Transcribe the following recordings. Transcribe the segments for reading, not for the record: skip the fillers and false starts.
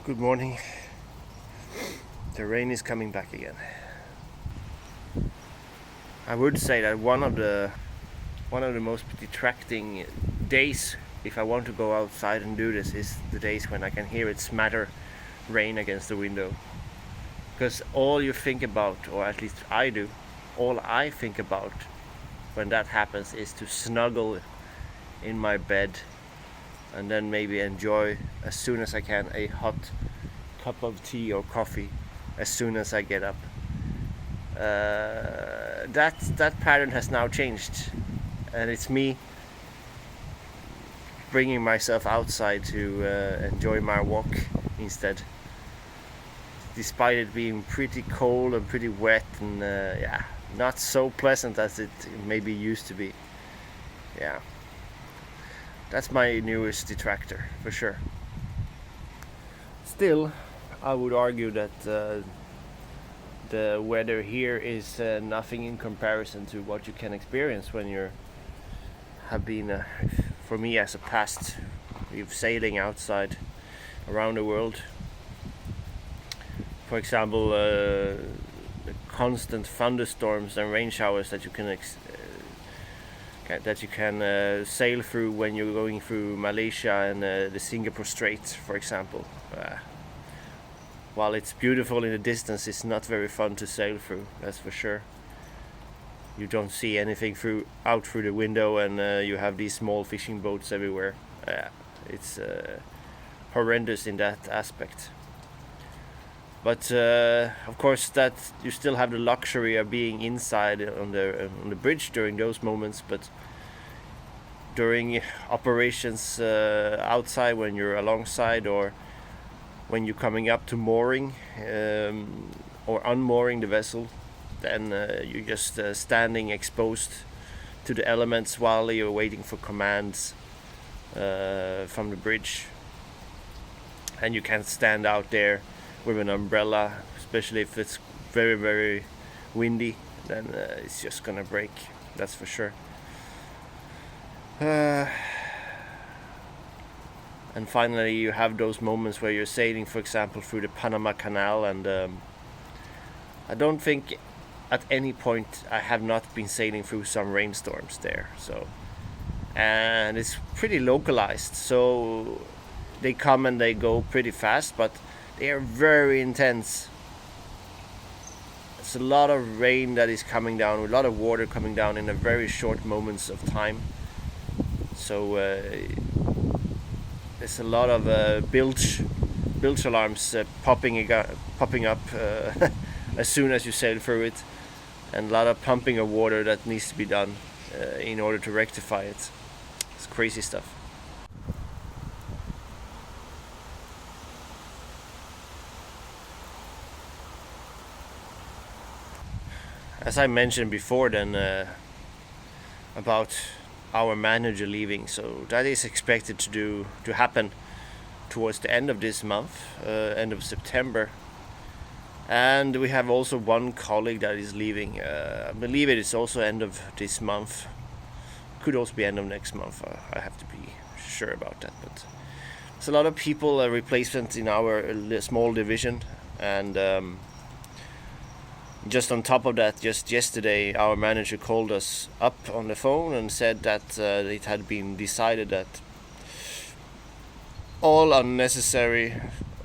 Good morning. The rain is coming back again. I would say that one of the most detracting days, if I want to go outside and do this, is the days when I can hear it smatter rain against the window. Because all you think about, or at least I do, all I think about when that happens is to snuggle in my bed and then maybe enjoy as soon as I can a hot cup of tea or coffee as soon as I get up. That pattern has now changed, and it's me bringing myself outside to enjoy my walk instead, despite it being pretty cold and pretty wet and not so pleasant as it maybe used to be. Yeah, that's my newest detractor for sure. Still, I would argue that the weather here is nothing in comparison to what you can experience when you have been, for me as a past, you've sailing outside around the world. For example, the constant thunderstorms and rain showers that you can sail through when you're going through Malaysia and the Singapore Straits, for example. While it's beautiful in the distance, it's not very fun to sail through, that's for sure. You don't see anything out through the window, and you have these small fishing boats everywhere. It's horrendous in that aspect. But of course, that you still have the luxury of being inside on the bridge during those moments. But during operations outside, when you're alongside or when you're coming up to mooring or unmooring the vessel, then you're just standing exposed to the elements while you're waiting for commands from the bridge. And you can't stand out there with an umbrella, especially if it's very, very windy, then it's just gonna break, that's for sure. And finally, you have those moments where you're sailing, for example, through the Panama Canal, and I don't think at any point I have not been sailing through some rainstorms there. So, and it's pretty localized, so they come and they go pretty fast, but they are very intense. It's a lot of rain that is coming down, a lot of water coming down in a very short moments of time. So there's a lot of bilge alarms popping up as soon as you sail through it, and a lot of pumping of water that needs to be done in order to rectify it. It's crazy stuff. As I mentioned before then about our manager leaving, so that is expected to happen towards the end of this month, end of September. And we have also one colleague that is leaving. I believe it is also end of this month. Could also be end of next month. I have to be sure about that. But there's a lot of people replacement in our small division, and just on top of that, just yesterday our manager called us up on the phone and said that it had been decided that all unnecessary,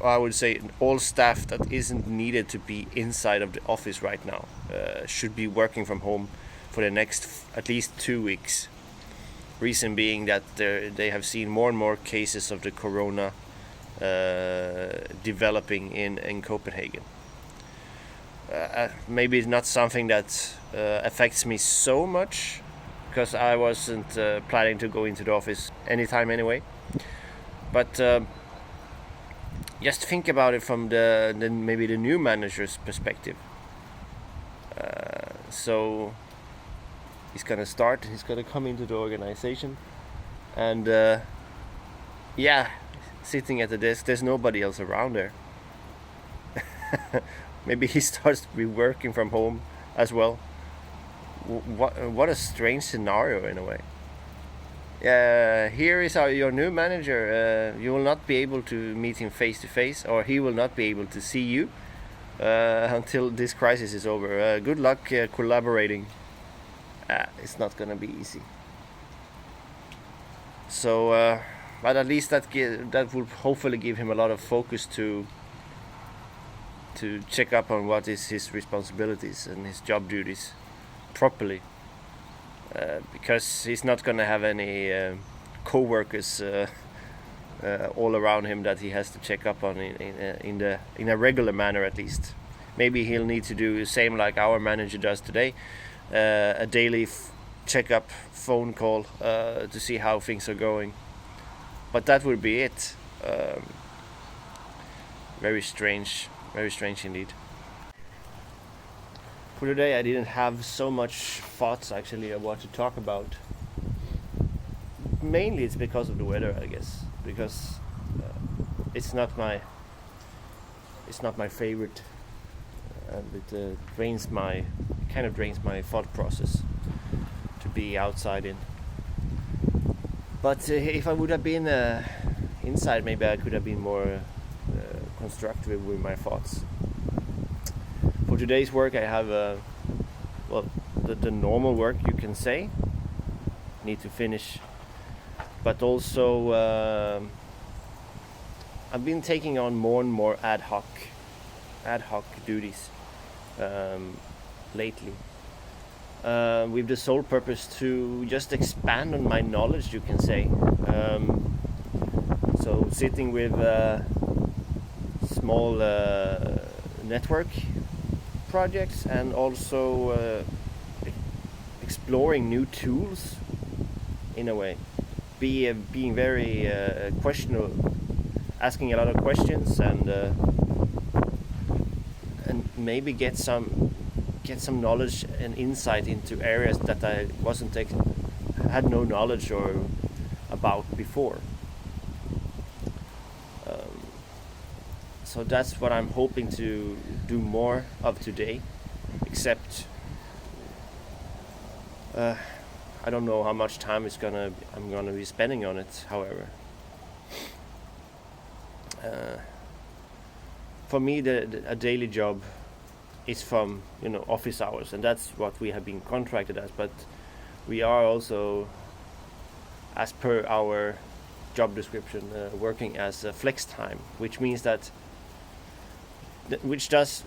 I would say all staff that isn't needed to be inside of the office right now should be working from home for the next at least 2 weeks. Reason being that they have seen more and more cases of the corona developing in Copenhagen. Maybe it's not something that affects me so much, because I wasn't planning to go into the office anytime anyway. But just think about it from maybe the new manager's perspective. So he's gonna start. He's gonna come into the organization, and sitting at the desk, there's nobody else around there. Maybe he starts to be working from home as well. What a strange scenario in a way. Here is your new manager. You will not be able to meet him face to face, or he will not be able to see you until this crisis is over. Good luck collaborating. It's not gonna be easy. So, but at least that will hopefully give him a lot of focus to check up on what is his responsibilities and his job duties properly. Because he's not gonna have any co-workers all around him that he has to check up on in a regular manner at least. Maybe he'll need to do the same like our manager does today, a daily check-up phone call to see how things are going. But that would be it. Very strange indeed. For today I didn't have so much thoughts actually of what to talk about. Mainly it's because of the weather, I guess, because it's not my favorite, and it kind of drains my thought process to be outside in. But if I would have been inside, maybe I could have been more constructive with my thoughts. For today's work I have the normal work, you can say, need to finish, but also I've been taking on more and more ad hoc duties lately, with the sole purpose to just expand on my knowledge, you can say. So sitting with small network projects, and also exploring new tools in a way, being very questionable, asking a lot of questions, and maybe get some knowledge and insight into areas that I had no knowledge or about before. So that's what I'm hoping to do more of today, except I don't know how much time I'm gonna be spending on it. However, for me, a daily job is from office hours, and that's what we have been contracted as. But we are also, as per our job description, working as flex time, which means that. Which does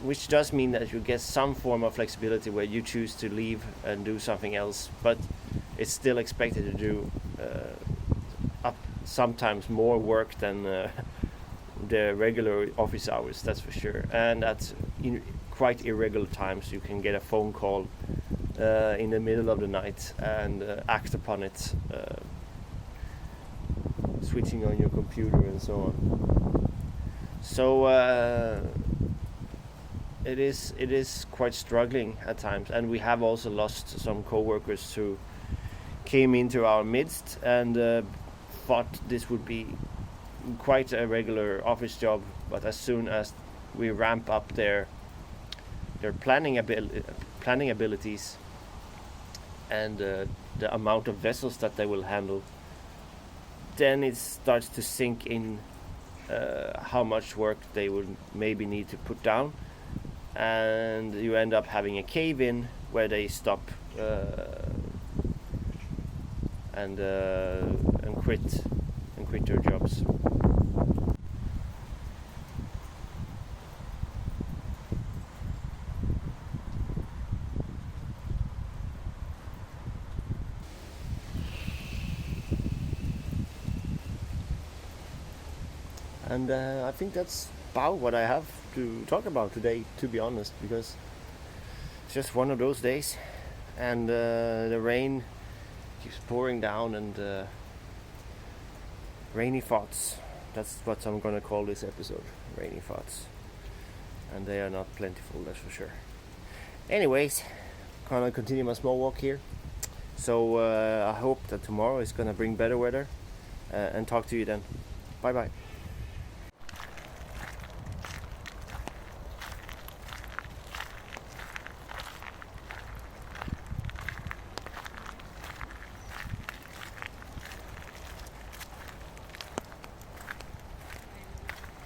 mean that you get some form of flexibility where you choose to leave and do something else, but it's still expected to do sometimes more work than the regular office hours, that's for sure. And at quite irregular times you can get a phone call in the middle of the night and act upon it, switching on your computer and so on. So it is quite struggling at times, and we have also lost some co-workers who came into our midst and thought this would be quite a regular office job, but as soon as we ramp up their planning abilities and the amount of vessels that they will handle, then it starts to sink in how much work they would maybe need to put down, and you end up having a cave-in where they stop and quit their jobs. And I think that's about what I have to talk about today, to be honest, because it's just one of those days, and the rain keeps pouring down, and rainy thoughts. That's what I'm gonna call this episode, rainy thoughts. And they are not plentiful, that's for sure. Anyways, gonna continue my small walk here. So I hope that tomorrow is gonna bring better weather, and talk to you then. Bye bye.